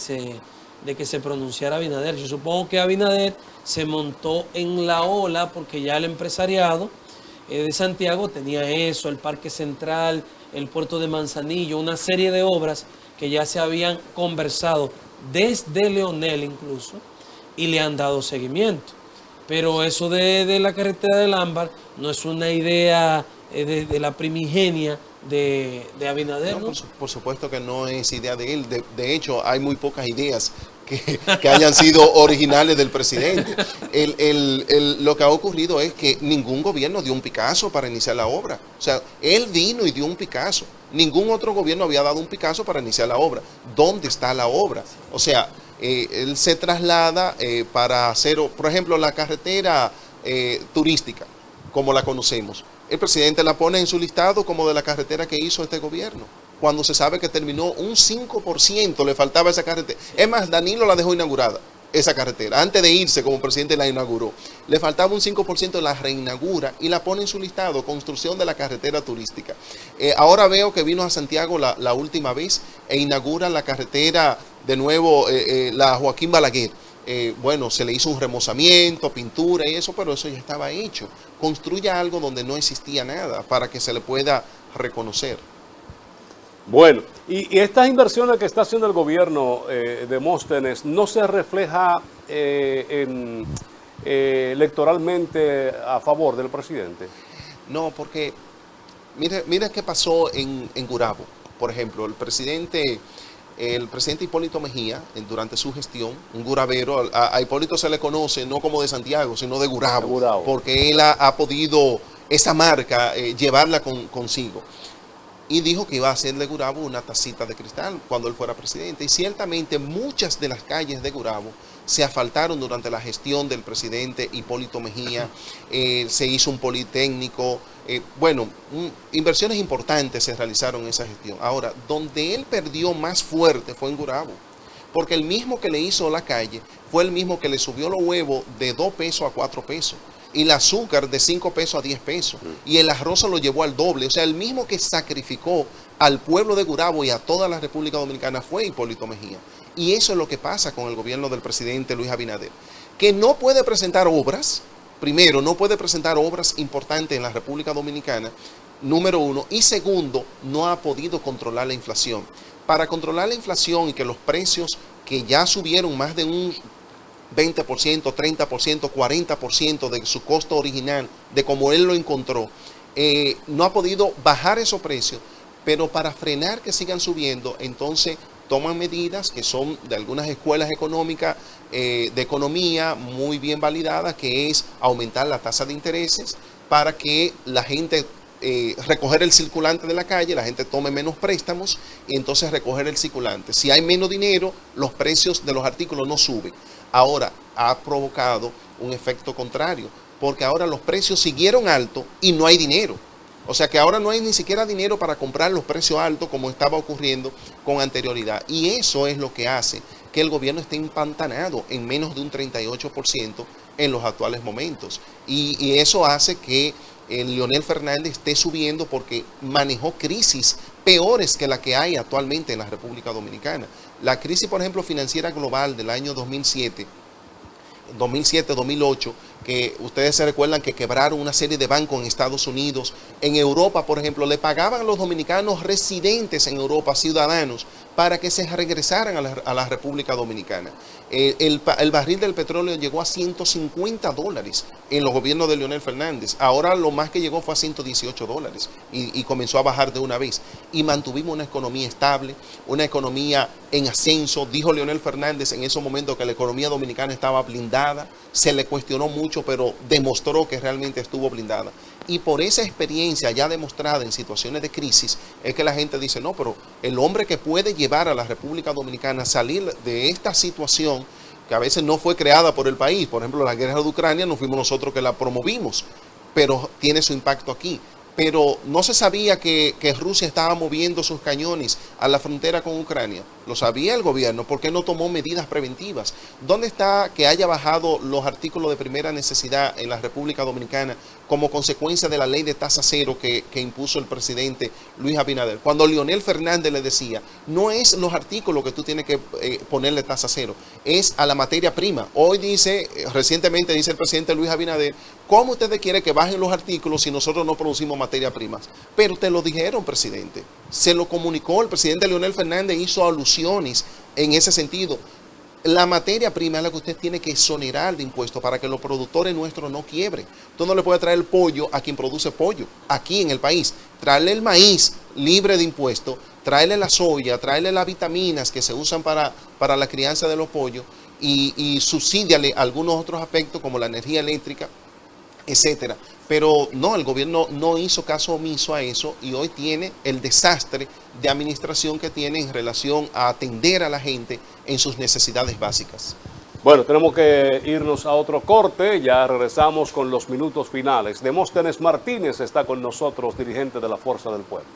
se pronunciara Abinader. Yo supongo que Abinader se montó en la ola porque ya el empresariado de Santiago tenía eso, el Parque Central, el puerto de Manzanillo, una serie de obras que ya se habían conversado desde Leonel incluso y le han dado seguimiento. Pero eso de la carretera del Ámbar no es una idea de la primigenia de Abinader, ¿no? Por supuesto que no es idea de él. De hecho, hay muy pocas ideas que hayan sido originales del presidente. Lo que ha ocurrido es que ningún gobierno dio un picazo para iniciar la obra. O sea, él vino y dio un picazo. Ningún otro gobierno había dado un picazo para iniciar la obra. ¿Dónde está la obra? O sea, él se traslada para hacer, por ejemplo, la carretera turística, como la conocemos. El presidente la pone en su listado como de la carretera que hizo este gobierno, cuando se sabe que terminó un 5%, le faltaba esa carretera. Es más, Danilo la dejó inaugurada, esa carretera. Antes de irse como presidente la inauguró. Le faltaba un 5%, la reinaugura y la pone en su listado, construcción de la carretera turística. Ahora veo que vino a Santiago la última vez e inaugura la carretera de nuevo, la Joaquín Balaguer. Bueno, se le hizo un remozamiento, pintura y eso, pero eso ya estaba hecho. Construya algo donde no existía nada para que se le pueda reconocer. Bueno, y estas inversiones que está haciendo el gobierno de Demóstenes no se refleja electoralmente a favor del presidente. No, porque mira qué pasó en Gurabo. Por ejemplo, el presidente Hipólito Mejía, durante su gestión, un gurabero, a Hipólito se le conoce no como de Santiago, sino de Gurabo, porque él ha podido esa marca llevarla consigo. Y dijo que iba a hacer de Gurabo una tacita de cristal cuando él fuera presidente. Y ciertamente muchas de las calles de Gurabo se asfaltaron durante la gestión del presidente Hipólito Mejía. Se hizo un politécnico. Inversiones importantes se realizaron en esa gestión. Ahora, donde él perdió más fuerte fue en Gurabo. Porque el mismo que le hizo la calle fue el mismo que le subió los huevos de 2 pesos a 4 pesos. Y el azúcar de 5 pesos a 10 pesos. Y el arroz se lo llevó al doble. O sea, el mismo que sacrificó al pueblo de Gurabo y a toda la República Dominicana fue Hipólito Mejía. Y eso es lo que pasa con el gobierno del presidente Luis Abinader. Que no puede presentar obras. Primero, no puede presentar obras importantes en la República Dominicana. Número 1. Y segundo, no ha podido controlar la inflación. Para controlar la inflación y que los precios que ya subieron más de un 20%, 30%, 40% de su costo original, de como él lo encontró, no ha podido bajar esos precios, pero para frenar que sigan subiendo, entonces toman medidas que son de algunas escuelas económicas, de economía muy bien validadas, que es aumentar la tasa de intereses para que la gente, recoger el circulante de la calle, la gente tome menos préstamos y entonces recoger el circulante. Si hay menos dinero, los precios de los artículos no suben. Ahora, ha provocado un efecto contrario, porque ahora los precios siguieron altos y no hay dinero. O sea que ahora no hay ni siquiera dinero para comprar los precios altos como estaba ocurriendo con anterioridad. Y eso es lo que hace que el gobierno esté empantanado en menos de un 38% en los actuales momentos. Y eso hace que Leonel Fernández esté subiendo porque manejó crisis peores que la que hay actualmente en la República Dominicana. La crisis, por ejemplo, financiera global del año 2007-2008, que ustedes se recuerdan que quebraron una serie de bancos en Estados Unidos. En Europa, por ejemplo, le pagaban a los dominicanos residentes en Europa, ciudadanos, para que se regresaran a la República Dominicana. El barril del petróleo llegó a $150 en los gobiernos de Leonel Fernández. Ahora lo más que llegó fue a $118 y comenzó a bajar de una vez. Y mantuvimos una economía estable, una economía en ascenso. Dijo Leonel Fernández en esos momentos que la economía dominicana estaba blindada. Se le cuestionó mucho, pero demostró que realmente estuvo blindada. Y por esa experiencia ya demostrada en situaciones de crisis, es que la gente dice, no, pero el hombre que puede llevar a la República Dominicana a salir de esta situación, que a veces no fue creada por el país, por ejemplo, la guerra de Ucrania, no fuimos nosotros que la promovimos, pero tiene su impacto aquí. Pero no se sabía que Rusia estaba moviendo sus cañones a la frontera con Ucrania. Lo sabía el gobierno. ¿Por qué no tomó medidas preventivas? ¿Dónde está que haya bajado los artículos de primera necesidad en la República Dominicana como consecuencia de la ley de tasa cero que impuso el presidente Luis Abinader? Cuando Leonel Fernández le decía, no es los artículos que tú tienes que ponerle tasa cero, es a la materia prima. Hoy recientemente dice el presidente Luis Abinader, ¿cómo ustedes quieren que bajen los artículos si nosotros no producimos materia primas? Pero te lo dijeron, presidente. Se lo comunicó, el presidente Leonel Fernández hizo alusiones en ese sentido. La materia prima es la que usted tiene que exonerar de impuestos para que los productores nuestros no quiebren. Usted no le puede traer el pollo a quien produce pollo aquí en el país. Traerle el maíz libre de impuestos, traerle la soya, traerle las vitaminas que se usan para la crianza de los pollos y subsídiale algunos otros aspectos como la energía eléctrica, etcétera. Pero no, el gobierno no hizo caso omiso a eso y hoy tiene el desastre de administración que tiene en relación a atender a la gente en sus necesidades básicas. Bueno, tenemos que irnos a otro corte, ya regresamos con los minutos finales. Demóstenes Martínez está con nosotros, dirigente de la Fuerza del Pueblo.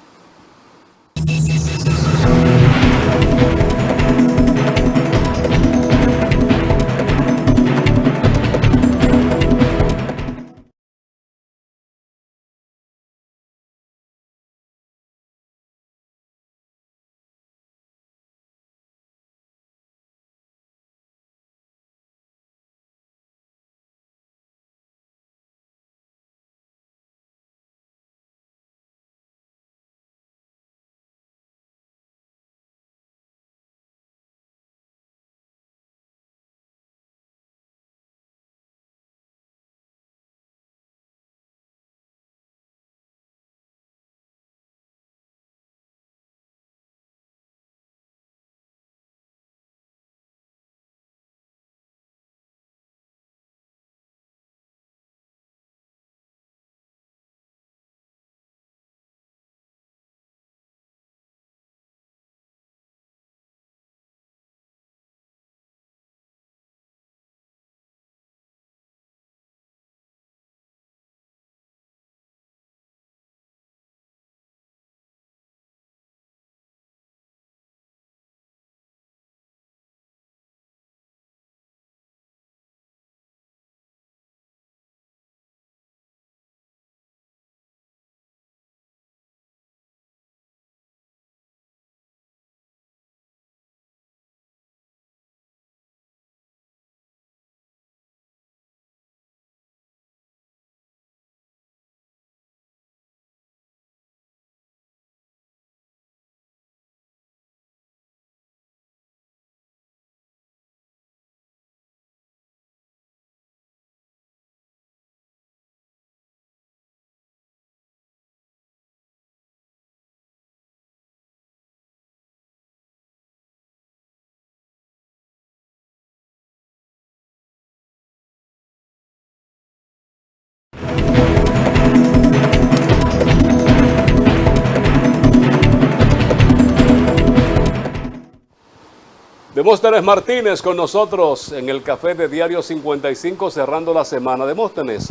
Demóstenes Martínez con nosotros en el café de Diario 55 cerrando la semana. Demóstenes,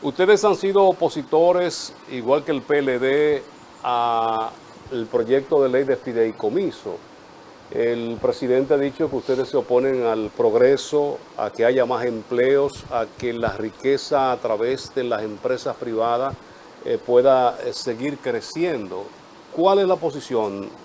ustedes han sido opositores, igual que el PLD, al proyecto de ley de fideicomiso. El presidente ha dicho que ustedes se oponen al progreso, a que haya más empleos, a que la riqueza a través de las empresas privadas pueda seguir creciendo. ¿Cuál es la posición?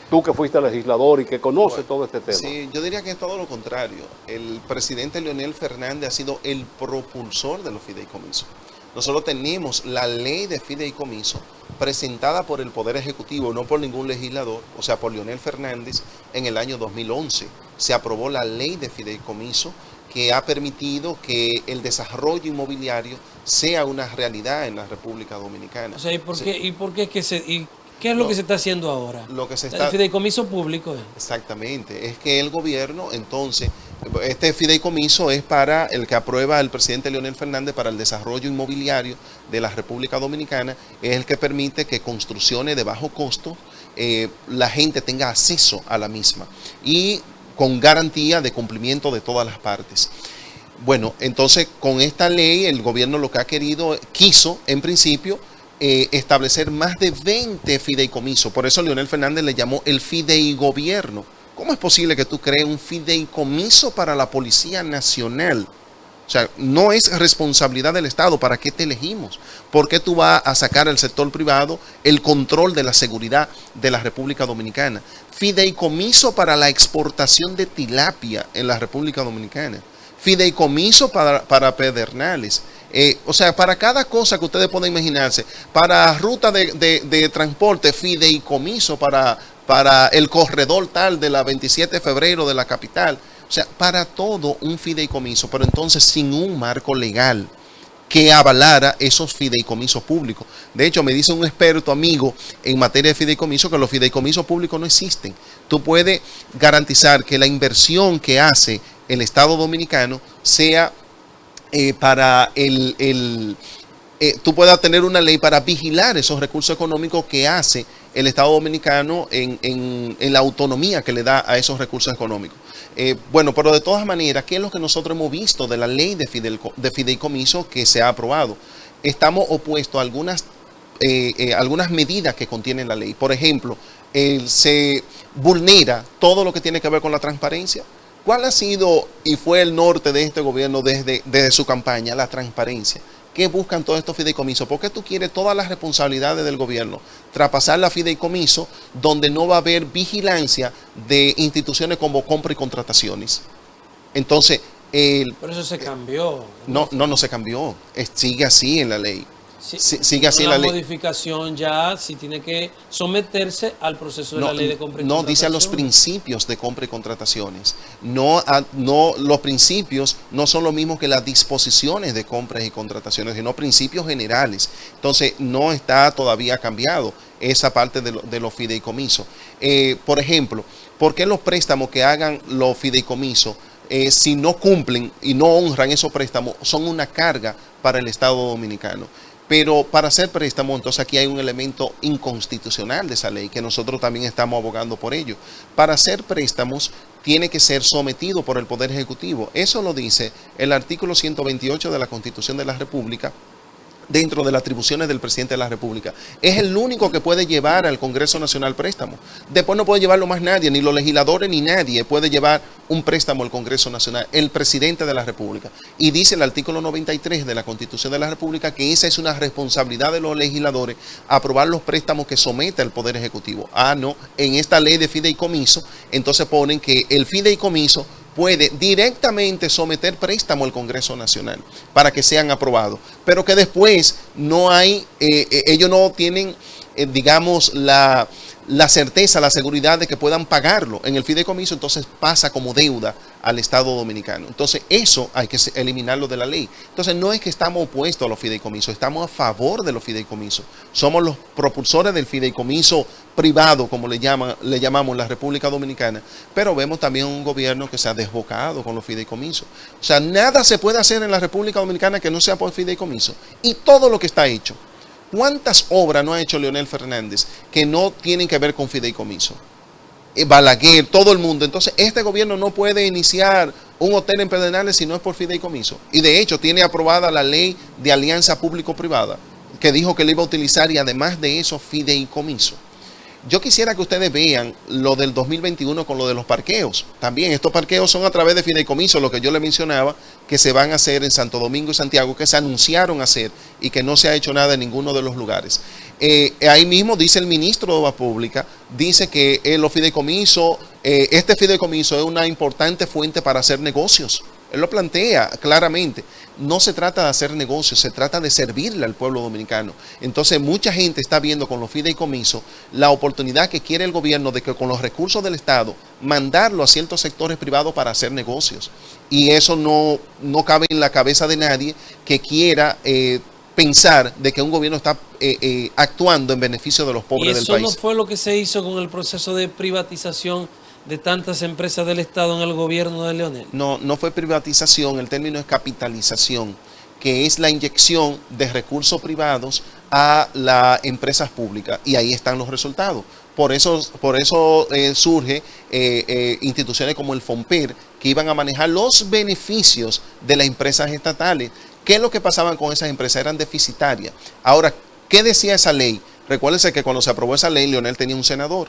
Tú que fuiste legislador y que conoces todo este tema. Sí, yo diría que es todo lo contrario. El presidente Leonel Fernández ha sido el propulsor de los fideicomisos. Nosotros tenemos la ley de fideicomiso presentada por el Poder Ejecutivo, no por ningún legislador, o sea, por Leonel Fernández, en el año 2011. Se aprobó la ley de fideicomiso que ha permitido que el desarrollo inmobiliario sea una realidad en la República Dominicana. O sea, ¿qué es lo que se está haciendo ahora? Lo que se El fideicomiso público. Exactamente, es que el gobierno, entonces, este fideicomiso es para el que aprueba el presidente Leonel Fernández para el desarrollo inmobiliario de la República Dominicana, es el que permite que construcciones de bajo costo, la gente tenga acceso a la misma y con garantía de cumplimiento de todas las partes. Bueno, entonces con esta ley el gobierno lo que quiso en principio, establecer más de 20 fideicomisos. Por eso Leonel Fernández le llamó el fideigobierno. ¿Cómo es posible que tú crees un fideicomiso para la Policía Nacional? O sea, no es responsabilidad del Estado. ¿Para qué te elegimos? ¿Por qué tú vas a sacar al sector privado el control de la seguridad de la República Dominicana? Fideicomiso para la exportación de tilapia en la República Dominicana. Fideicomiso para pedernales. O sea, para cada cosa que ustedes puedan imaginarse, para ruta de transporte, fideicomiso para el corredor tal de la 27 de febrero de la capital. O sea, para todo un fideicomiso, pero entonces sin un marco legal que avalara esos fideicomisos públicos. De hecho, me dice un experto amigo en materia de fideicomiso que los fideicomisos públicos no existen. Tú puedes garantizar que la inversión que hace el Estado Dominicano sea para tú puedas tener una ley para vigilar esos recursos económicos que hace el Estado Dominicano en la autonomía que le da a esos recursos económicos. Bueno, pero de todas maneras, ¿qué es lo que nosotros hemos visto de la ley de fideicomiso que se ha aprobado? Estamos opuestos a algunas medidas que contiene la ley. Por ejemplo, se vulnera todo lo que tiene que ver con la transparencia. ¿Cuál ha sido y fue el norte de este gobierno desde su campaña? La transparencia. ¿Qué buscan todos estos fideicomisos? ¿Por qué tú quieres todas las responsabilidades del gobierno traspasar la fideicomiso donde no va a haber vigilancia de instituciones como compra y contrataciones? Entonces, pero eso se cambió. No se cambió. Sigue así en la ley. Sí, sigue así la ley. La modificación ya sí tiene que someterse al proceso de la ley de compra y contratación. No, dice a los principios de compra y contrataciones. Los principios no son lo mismo que las disposiciones de compras y contrataciones, sino principios generales. Entonces, no está todavía cambiado esa parte de los fideicomisos. Por ejemplo, ¿por qué los préstamos que hagan los fideicomisos, si no cumplen y no honran esos préstamos, son una carga para el Estado Dominicano? Pero para hacer préstamo, entonces aquí hay un elemento inconstitucional de esa ley, que nosotros también estamos abogando por ello. Para hacer préstamos, tiene que ser sometido por el Poder Ejecutivo. Eso lo dice el artículo 128 de la Constitución de la República, dentro de las atribuciones del presidente de la República. Es el único que puede llevar al Congreso Nacional préstamo. Después no puede llevarlo más nadie, ni los legisladores ni nadie puede llevar un préstamo al Congreso Nacional, el presidente de la República. Y dice el artículo 93 de la Constitución de la República que esa es una responsabilidad de los legisladores, aprobar los préstamos que somete al Poder Ejecutivo. No, en esta ley de fideicomiso, entonces ponen que el fideicomiso puede directamente someter préstamo al Congreso Nacional para que sean aprobados, pero que después no hay, ellos no tienen, digamos, la certeza, la seguridad de que puedan pagarlo en el fideicomiso, entonces pasa como deuda al Estado Dominicano. Entonces eso hay que eliminarlo de la ley. Entonces no es que estamos opuestos a los fideicomisos, estamos a favor de los fideicomisos. Somos los propulsores del fideicomiso privado, como le llamamos en la República Dominicana, pero vemos también un gobierno que se ha desbocado con los fideicomisos. O sea, nada se puede hacer en la República Dominicana que no sea por fideicomiso. Y todo lo que está hecho. ¿Cuántas obras no ha hecho Leonel Fernández que no tienen que ver con fideicomiso? Balaguer, todo el mundo. Entonces, este gobierno no puede iniciar un hotel en Pedernales si no es por fideicomiso. Y de hecho, tiene aprobada la ley de alianza público-privada, que dijo que le iba a utilizar, y además de eso, fideicomiso. Yo quisiera que ustedes vean lo del 2021 con lo de los parqueos. También estos parqueos son a través de fideicomiso, lo que yo le mencionaba, que se van a hacer en Santo Domingo y Santiago, que se anunciaron hacer y que no se ha hecho nada en ninguno de los lugares. Ahí mismo dice el ministro de Obras Públicas, dice que los fideicomisos, este fideicomiso es una importante fuente para hacer negocios. Él lo plantea claramente. No se trata de hacer negocios, se trata de servirle al pueblo dominicano. Entonces, mucha gente está viendo con los fideicomisos la oportunidad que quiere el gobierno de que con los recursos del Estado mandarlo a ciertos sectores privados para hacer negocios. Y eso no cabe en la cabeza de nadie que quiera pensar de que un gobierno está actuando en beneficio de los pobres del país. ¿Y eso no fue lo que se hizo con el proceso de privatización de tantas empresas del Estado en el gobierno de Leonel? No, no fue privatización, el término es capitalización, que es la inyección de recursos privados a las empresas públicas, y ahí están los resultados. Por eso surge instituciones como el FOMPER, que iban a manejar los beneficios de las empresas estatales. ¿Qué es lo que pasaban con esas empresas? Eran deficitarias. Ahora, ¿qué decía esa ley? Recuérdense que cuando se aprobó esa ley, Leonel tenía un senador.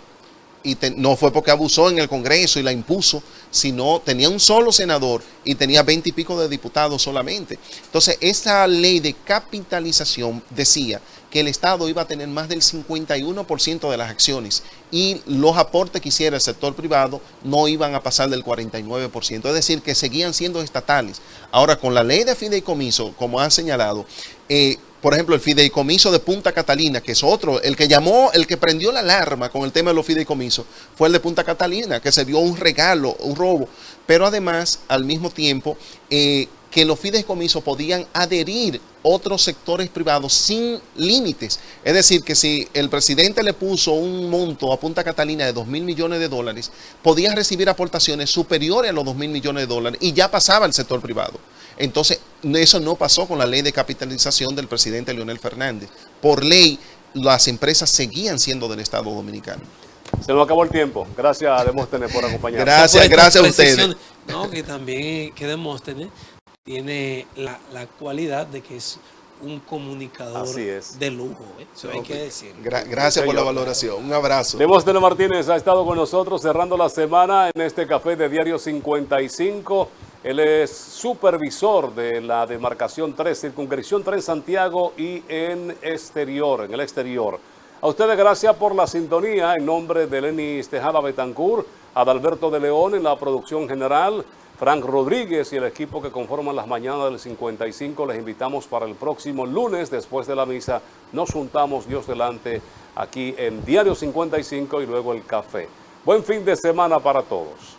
Y no fue porque abusó en el Congreso y la impuso, sino tenía un solo senador y tenía 20 y pico de diputados solamente. Entonces, esa ley de capitalización decía que el Estado iba a tener más del 51% de las acciones y los aportes que hiciera el sector privado no iban a pasar del 49%, es decir, que seguían siendo estatales. Ahora, con la ley de fideicomiso, como han señalado, por ejemplo, el fideicomiso de Punta Catalina, que es otro, el que prendió la alarma con el tema de los fideicomisos, fue el de Punta Catalina, que se vio un regalo, un robo, pero además, al mismo tiempo, que los fideicomisos podían adherir otros sectores privados sin límites. Es decir, que si el presidente le puso un monto a Punta Catalina de 2.000 millones de dólares, podía recibir aportaciones superiores a los 2.000 millones de dólares y ya pasaba al sector privado. Entonces, eso no pasó con la ley de capitalización del presidente Leonel Fernández. Por ley, las empresas seguían siendo del Estado dominicano. Se nos acabó el tiempo. Gracias, Demóstenes, por acompañarnos. Gracias a ustedes. No, que también que Demóstenes tiene la cualidad de que es un comunicador de lujo. Eso hay que decir. Gracias por la valoración. Un abrazo. Demóstenes Martínez ha estado con nosotros cerrando la semana en este café de Diario 55. Él es supervisor de la demarcación 3, circunscripción 3 Santiago y en el exterior. A ustedes gracias por la sintonía. En nombre de Lenis Tejada Betancourt, Adalberto de León en la producción general, Frank Rodríguez y el equipo que conforman las mañanas del 55, les invitamos para el próximo lunes, después de la misa, nos juntamos Dios delante aquí en Diario 55 y luego el café. Buen fin de semana para todos.